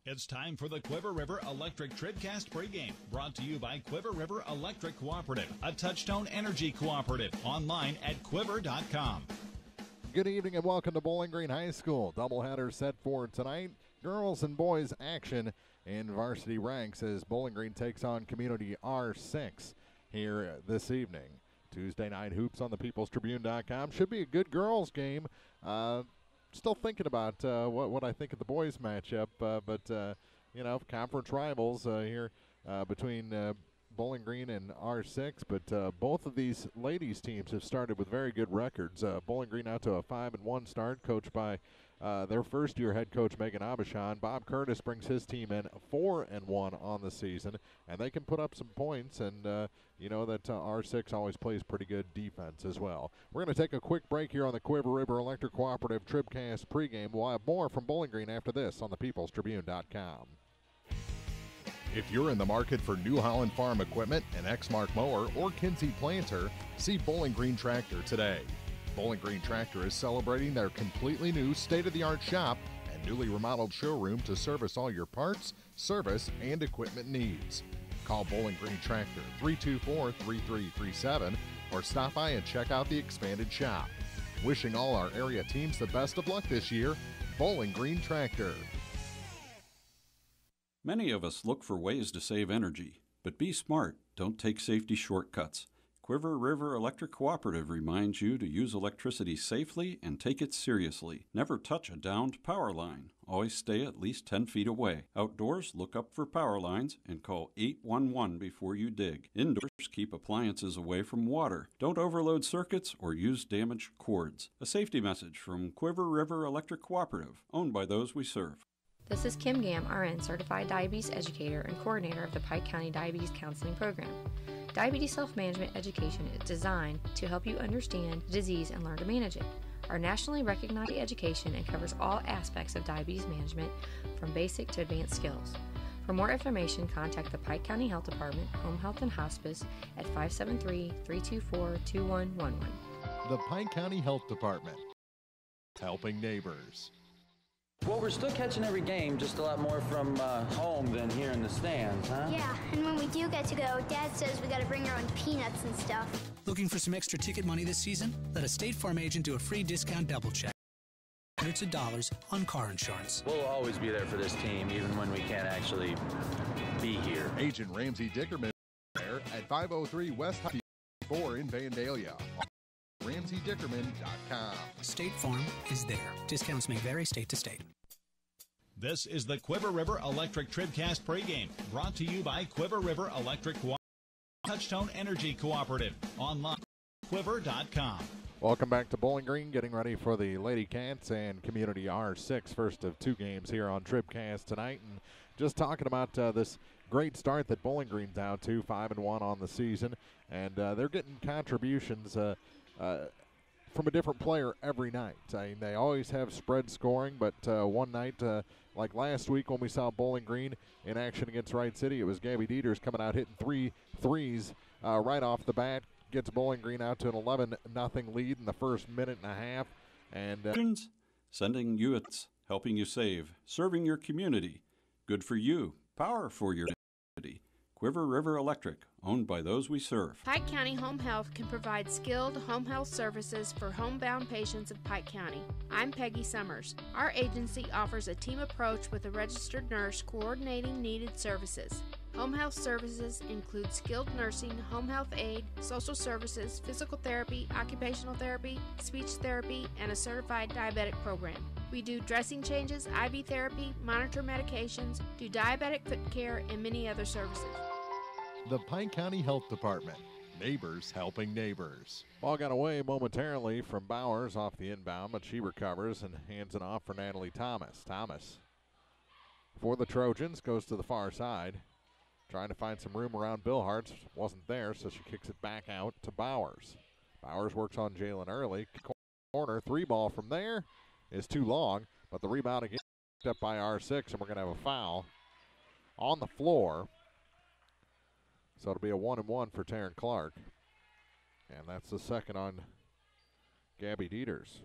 It's time for the Quiver River Electric TribCast pregame, brought to you by Quiver River Electric Cooperative, a Touchstone Energy Cooperative, online at quiver.com. Good evening and welcome to Bowling Green High School. Doubleheader set for tonight. Girls and boys action in varsity ranks as Bowling Green takes on Community R6 here this evening. Tuesday night hoops on the peoplestribune.com. Should be a good girls game. Still thinking about what I think of the boys matchup, but conference rivals here between Bowling Green and R6, but both of these ladies teams have started with very good records. Bowling Green out to a 5-1 start, coached by their first-year head coach Megan Abishan. Bob Curtis brings his team in 4-1 on the season, and they can put up some points, and you know that R6 always plays pretty good defense as well. We're going to take a quick break here on the Quiver River Electric Cooperative TribCast pregame. We'll have more from Bowling Green after this on the peoplestribune.com. If you're in the market for New Holland Farm equipment, an Exmark mower, or Kinsey planter, see Bowling Green Tractor today. Bowling Green Tractor is celebrating their completely new state-of-the-art shop and newly remodeled showroom to service all your parts, service, and equipment needs. Call Bowling Green Tractor 324-3337 or stop by and check out the expanded shop. Wishing all our area teams the best of luck this year, Bowling Green Tractor. Many of us look for ways to save energy, but be smart. Don't take safety shortcuts. Quiver River Electric Cooperative reminds you to use electricity safely and take it seriously. Never touch a downed power line. Always stay at least 10 feet away. Outdoors, look up for power lines and call 811 before you dig. Indoors, keep appliances away from water. Don't overload circuits or use damaged cords. A safety message from Quiver River Electric Cooperative, owned by those we serve. This is Kim Gam, RN, Certified Diabetes Educator and Coordinator of the Pike County Diabetes Counseling Program. Diabetes self-management education is designed to help you understand the disease and learn to manage it. Our nationally recognized education and covers all aspects of diabetes management, from basic to advanced skills. For more information, contact the Pike County Health Department, Home Health and Hospice at 573-324-2111. The Pike County Health Department, helping neighbors. Well, we're still catching every game, just a lot more from home than here in the stands, huh? Yeah, and when we do get to go, Dad says we got to bring our own peanuts and stuff. Looking for some extra ticket money this season? Let a State Farm agent do a free discount double check. Hundreds of dollars on car insurance. We'll always be there for this team, even when we can't actually be here. Agent Ramsey Dickerman there at 503 West High 4 in Vandalia. RamseyDickerman.com. State Farm is there. Discounts may vary state to state. This is the Quiver River Electric TribCast pregame, brought to you by Quiver River Electric Cooperative, Touchstone Energy Cooperative, online quiver.com. Welcome back to Bowling Green, getting ready for the Lady Cats and Community R6, first of two games here on TribCast tonight. And just talking about this great start that Bowling Green's out to, 5-1 on the season, and they're getting contributions from a different player every night. I mean, they always have spread scoring, but one night, like last week when we saw Bowling Green in action against Wright City, it was Gabby Dieters coming out hitting 3 threes right off the bat, gets Bowling Green out to an 11-0 lead in the first minute and a half. And sending units, helping you save, serving your community. Good for you, power for your community. Quiver River Electric, owned by those we serve. Pike County Home Health can provide skilled home health services for homebound patients of Pike County. I'm Peggy Summers. Our agency offers a team approach with a registered nurse coordinating needed services. Home health services include skilled nursing, home health aid, social services, physical therapy, occupational therapy, speech therapy, and a certified diabetic program. We do dressing changes, IV therapy, monitor medications, do diabetic foot care, and many other services. The Pike County Health Department, neighbors helping neighbors. Ball got away momentarily from Bowers off the inbound, but she recovers and hands it off for Natalie Thomas. Thomas, for the Trojans, goes to the far side. Trying to find some room around Bill Hartz. Wasn't there, so she kicks it back out to Bowers. Bowers works on Jalen Early. Corner, 3-ball from there is too long, but the rebound again picked up by R6, and we're going to have a foul on the floor. So it'll be a 1-and-1 for Taryn Clark. And that's the second on Gabby Dieters.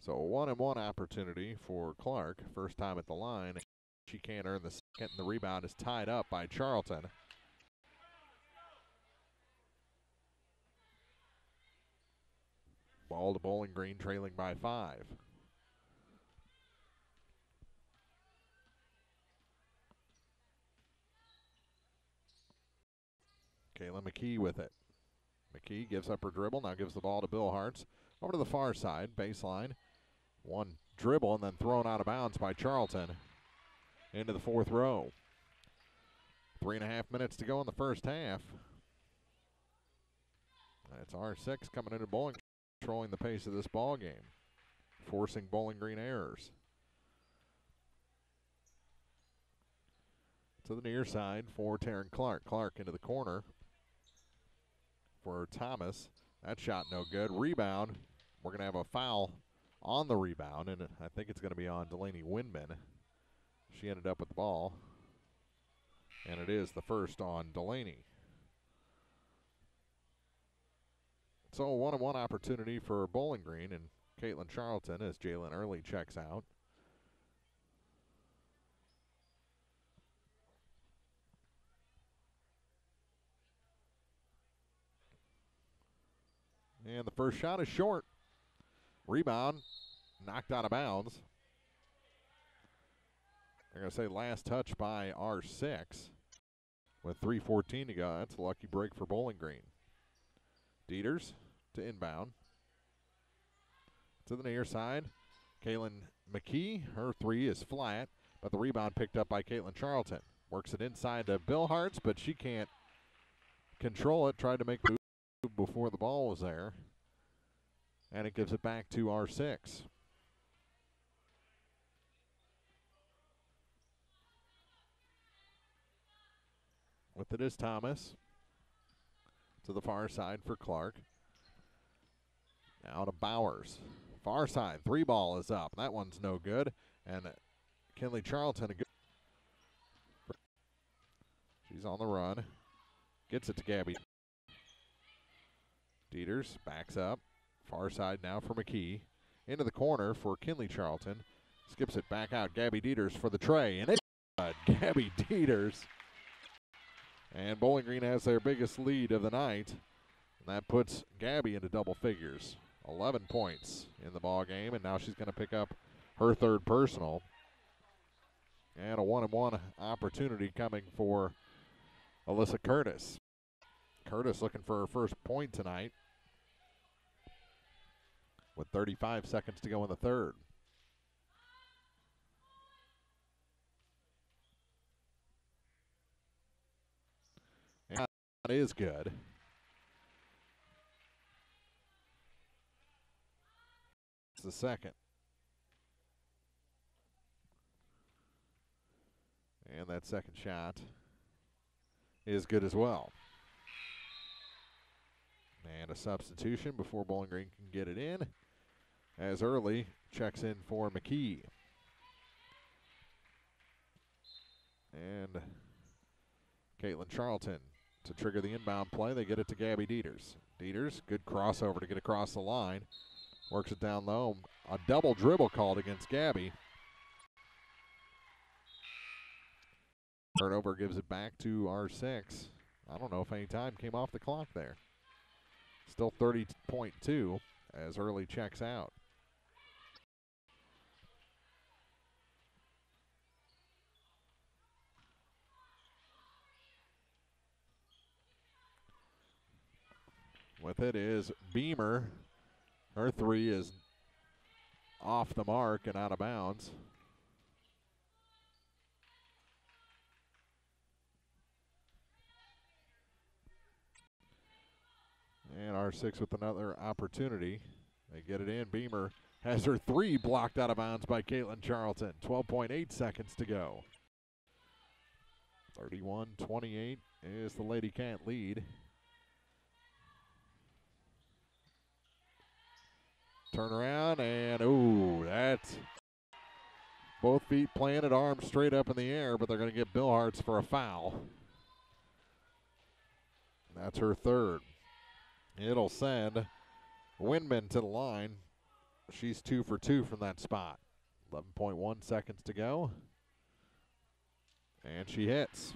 So a 1-and-1 opportunity for Clark. First time at the line. She can't earn the second, and the rebound is tied up by Charlton. Ball to Bowling Green, trailing by 5. Kayla McKee with it. McKee gives up her dribble, now gives the ball to Bill Hartz. Over to the far side, baseline. One dribble and then thrown out of bounds by Charlton into the fourth row. 3.5 minutes to go in the first half. It's R6 coming into Bowling, controlling the pace of this ball game, forcing Bowling Green errors. To the near side for Taryn Clark. Clark into the corner for Thomas. That shot no good. Rebound. We're going to have a foul on the rebound, and I think it's going to be on Delaney Windman. She ended up with the ball, and it is the first on Delaney. So a 1-on-1 opportunity for Bowling Green and Caitlin Charlton as Jalen Early checks out. And the first shot is short. Rebound, knocked out of bounds. I'm going to say last touch by R6 with 3:14 to go. That's a lucky break for Bowling Green. Dieters to inbound. To the near side, Kaylin McKee. Her three is flat, but the rebound picked up by Caitlin Charlton. Works it inside to Bill Hartz, but she can't control it. Tried to make the move before the ball was there. And it gives it back to R6. With it is Thomas. To the far side for Clark. Now to Bowers. Far side, 3-ball is up. That one's no good. And Kinley Charlton, she's on the run. Gets it to Gabby. Dieters backs up. Far side now for McKee. Into the corner for Kinley Charlton. Skips it back out. Gabby Dieters for the tray. And it's Gabby Dieters. And Bowling Green has their biggest lead of the night. And that puts Gabby into double figures. 11 points in the ball game, and now she's going to pick up her third personal. And a 1-on-1 opportunity coming for Alyssa Curtis. Curtis looking for her first point tonight with 35 seconds to go in the third. And that is good. The second. And that second shot is good as well. And a substitution before Bowling Green can get it in, as Early checks in for McKee. And Caitlin Charlton to trigger the inbound play. They get it to Gabby Dieters. Dieters, good crossover to get across the line. Works it down low. A double dribble called against Gabby. Turnover gives it back to R6. I don't know if any time came off the clock there. Still 30.2 as Early checks out. With it is Beamer. Her three is off the mark and out of bounds. And R6 with another opportunity. They get it in. Beamer has her three blocked out of bounds by Caitlin Charlton. 12.8 seconds to go. 31-28 is the Lady Cat lead. Turn around and, ooh, that's both feet planted, arms straight up in the air, but they're going to get Bill Hartz for a foul. That's her third. It'll send Windman to the line. She's 2 for 2 from that spot. 11.1 seconds to go. And she hits.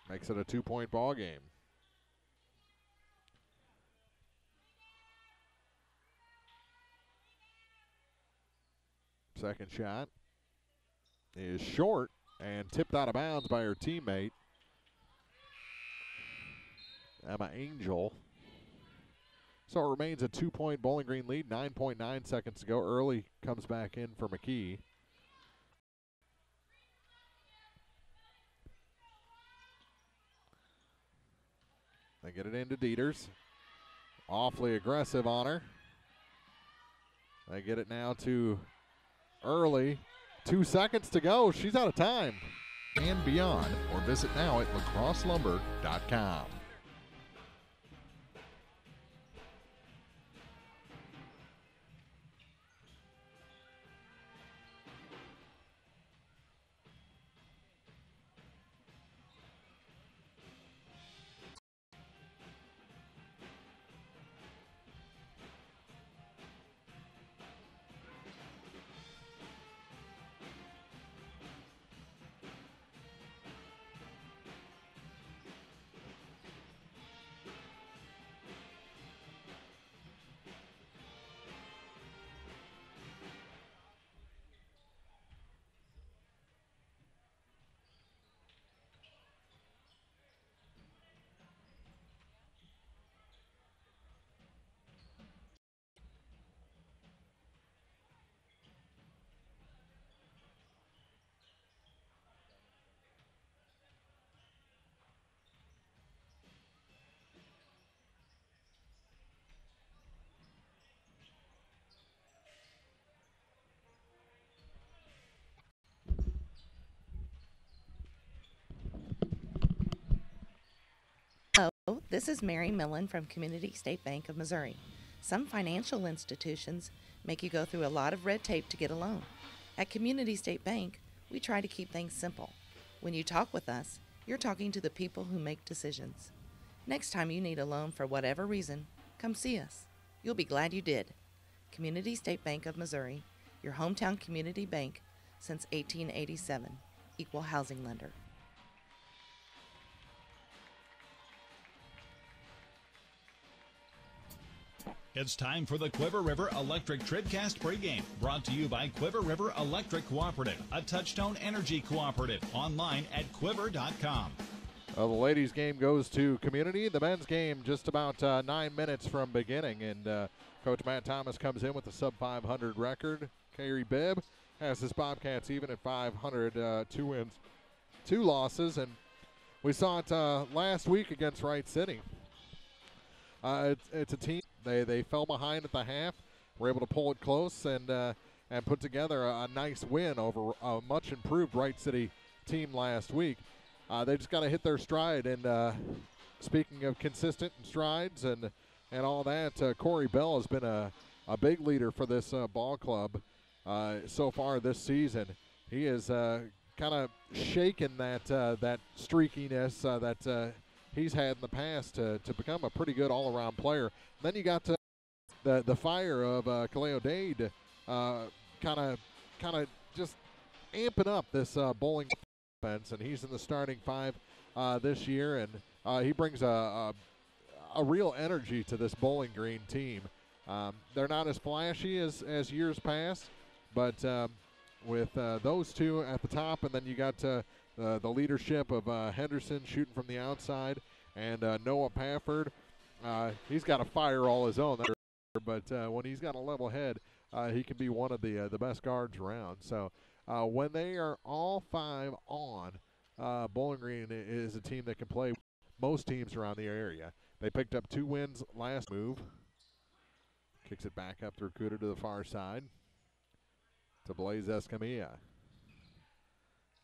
Makes it a 2-point ball game. Second shot is short and tipped out of bounds by her teammate, Emma Angel. So it remains a 2-point Bowling Green lead, 9.9 seconds to go. Early comes back in for McKee. They get it into Dieters. Awfully aggressive on her. They get it now to Early. 2 seconds to go. She's out of time. And beyond, or visit now at lacrosselumber.com. Hello, this is Mary Millen from Community State Bank of Missouri. Some financial institutions make you go through a lot of red tape to get a loan. At Community State Bank, we try to keep things simple. When you talk with us, you're talking to the people who make decisions. Next time you need a loan for whatever reason, come see us. You'll be glad you did. Community State Bank of Missouri, your hometown community bank since 1887. Equal housing lender. It's time for the Quiver River Electric TribCast pregame, brought to you by Quiver River Electric Cooperative, a Touchstone Energy Cooperative, online at quiver.com. The ladies' game goes to Community. The men's game just about 9 minutes from beginning, and Coach Matt Thomas comes in with a sub-500 record. Carrie Bibb has his Bobcats even at 500, 2 wins, 2 losses, and we saw it last week against Wright City. It's a team. They fell behind at the half, were able to pull it close and put together a nice win over a much improved Wright City team last week. They just got to hit their stride. And speaking of consistent strides and all that, Corey Bell has been a big leader for this ball club so far this season. He has kind of shaken that streakiness that he's had in the past to become a pretty good all-around player. Then you got the fire of Kaleo Dade kind of just amping up this bowling offense, and he's in the starting 5 this year, and he brings a real energy to this Bowling Green team. They're not as flashy as years past, but with those two at the top, and then you got the leadership of Henderson shooting from the outside, and Noah Pafford. He's got a fire all his own, but when he's got a level head, he can be one of the best guards around. So when they are all 5 on, Bowling Green is a team that can play most teams around the area. They picked up 2 wins last move. Kicks it back up through Cuda to the far side to Blaze Escamilla.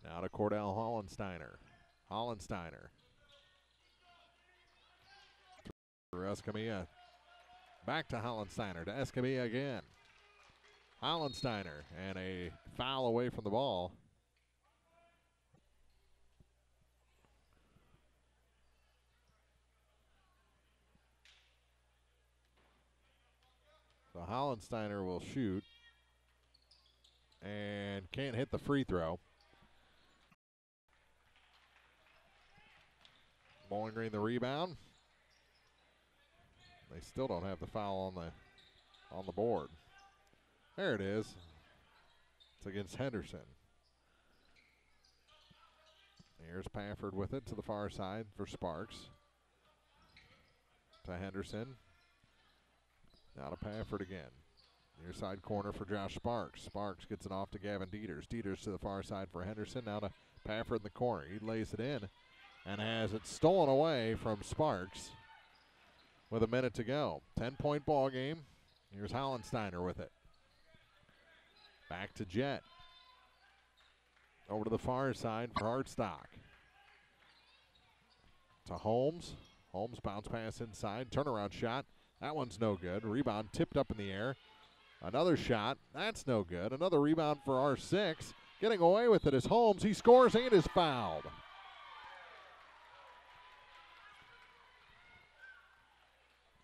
Now to Cordell Hollensteiner. Hollensteiner. Through Escamilla. Back to Hollensteiner. To Escamilla again. Hollensteiner. And a foul away from the ball. So Hollensteiner will shoot and can't hit the free throw. Bowling Green the rebound. They still don't have the foul on the board. There it is. It's against Henderson. Here's Pafford with it to the far side for Sparks. To Henderson. Now to Pafford again. Near side corner for Josh Sparks. Sparks gets it off to Gavin Dieters. Dieters to the far side for Henderson. Now to Pafford in the corner. He lays it in and has it stolen away from Sparks with a minute to go. 10-point ball game. Here's Hollensteiner with it. Back to Jet. Over to the far side for Hartstock. To Holmes. Holmes bounce pass inside. Turnaround shot. That one's no good. Rebound tipped up in the air. Another shot. That's no good. Another rebound for R6. Getting away with it is Holmes. He scores and is fouled.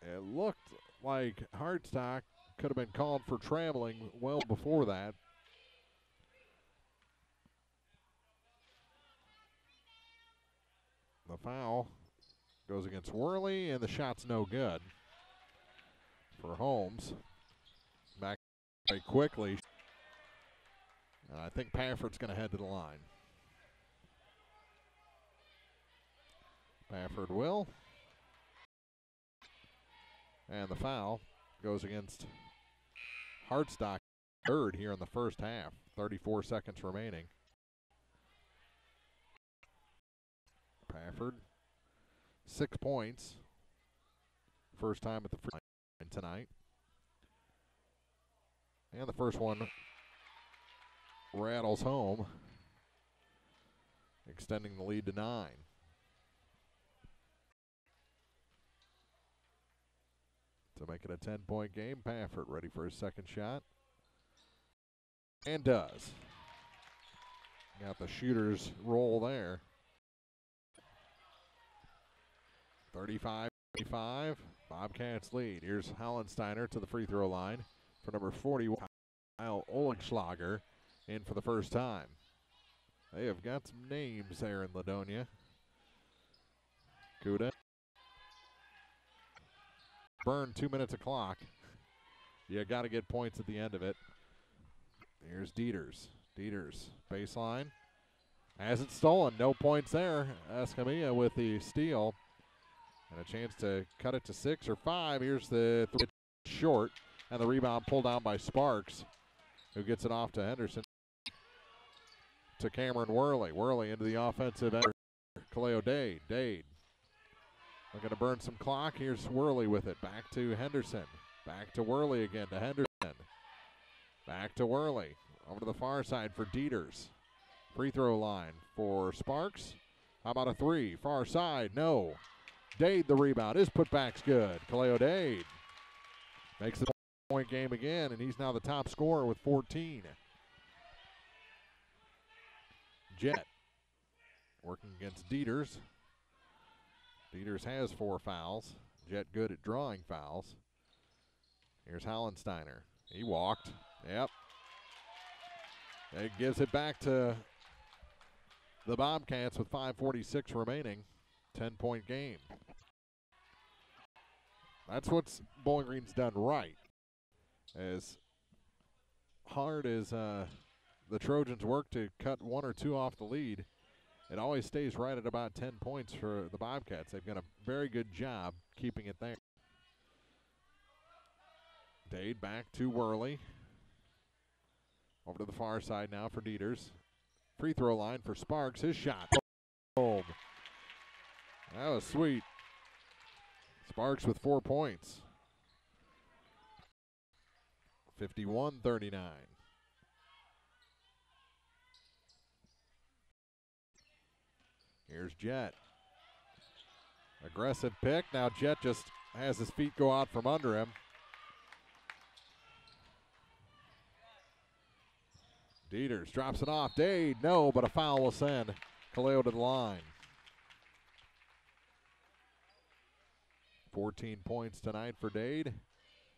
It looked like Hartstock could have been called for traveling well before that. The foul goes against Worley, and the shot's no good for Holmes. Back very quickly. And I think Pafford's going to head to the line. Pafford will. And the foul goes against Hartstock, third here in the first half. 34 seconds remaining. Pafford, 6 points. First time at the free line tonight. And the first one rattles home, extending the lead to 9. To make it a 10-point game, Pafford ready for his second shot. And does. Got the shooter's roll there. 35-25, Bobcats lead. Here's Hollensteiner to the free throw line for number 41, Kyle Oligschlager, in for the first time. They have got some names there in Ladonia. Kuda. Burn 2 minutes of clock. You got to get points at the end of it. Here's Dieters. Dieters, baseline. Has it stolen. No points there. Escamilla with the steal. And a chance to cut it to 6 or 5. Here's the short. And the rebound pulled down by Sparks, who gets it off to Henderson. To Cameron Worley. Worley into the offensive end. Kaleo Dade. Dade. We're going to burn some clock. Here's Worley with it. Back to Henderson. Back to Worley again to Henderson. Back to Worley. Over to the far side for Dieters. Free throw line for Sparks. How about a 3? Far side. No. Dade the rebound. His putback's good. Kaleo Dade makes it a point game again, and he's now the top scorer with 14. Jet working against Dieters. Dieters has 4 fouls. Jet good at drawing fouls. Here's Hollensteiner. He walked. Yep. It gives it back to the Bobcats with 5:46 remaining. 10-point game. That's what Bowling Green's done right. As hard as the Trojans work to cut 1 or 2 off the lead, it always stays right at about 10 points for the Bobcats. They've done a very good job keeping it there. Dade back to Worley. Over to the far side now for Dieters. Free throw line for Sparks. His shot. Home. That was sweet. Sparks with 4 points. 51-39. Here's Jet. Aggressive pick. Now Jet just has his feet go out from under him. Dieters drops it off. Dade, no, but a foul will send Kaleo to the line. 14 points tonight for Dade.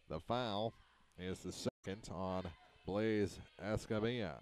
The foul is the second on Blaze Escamilla.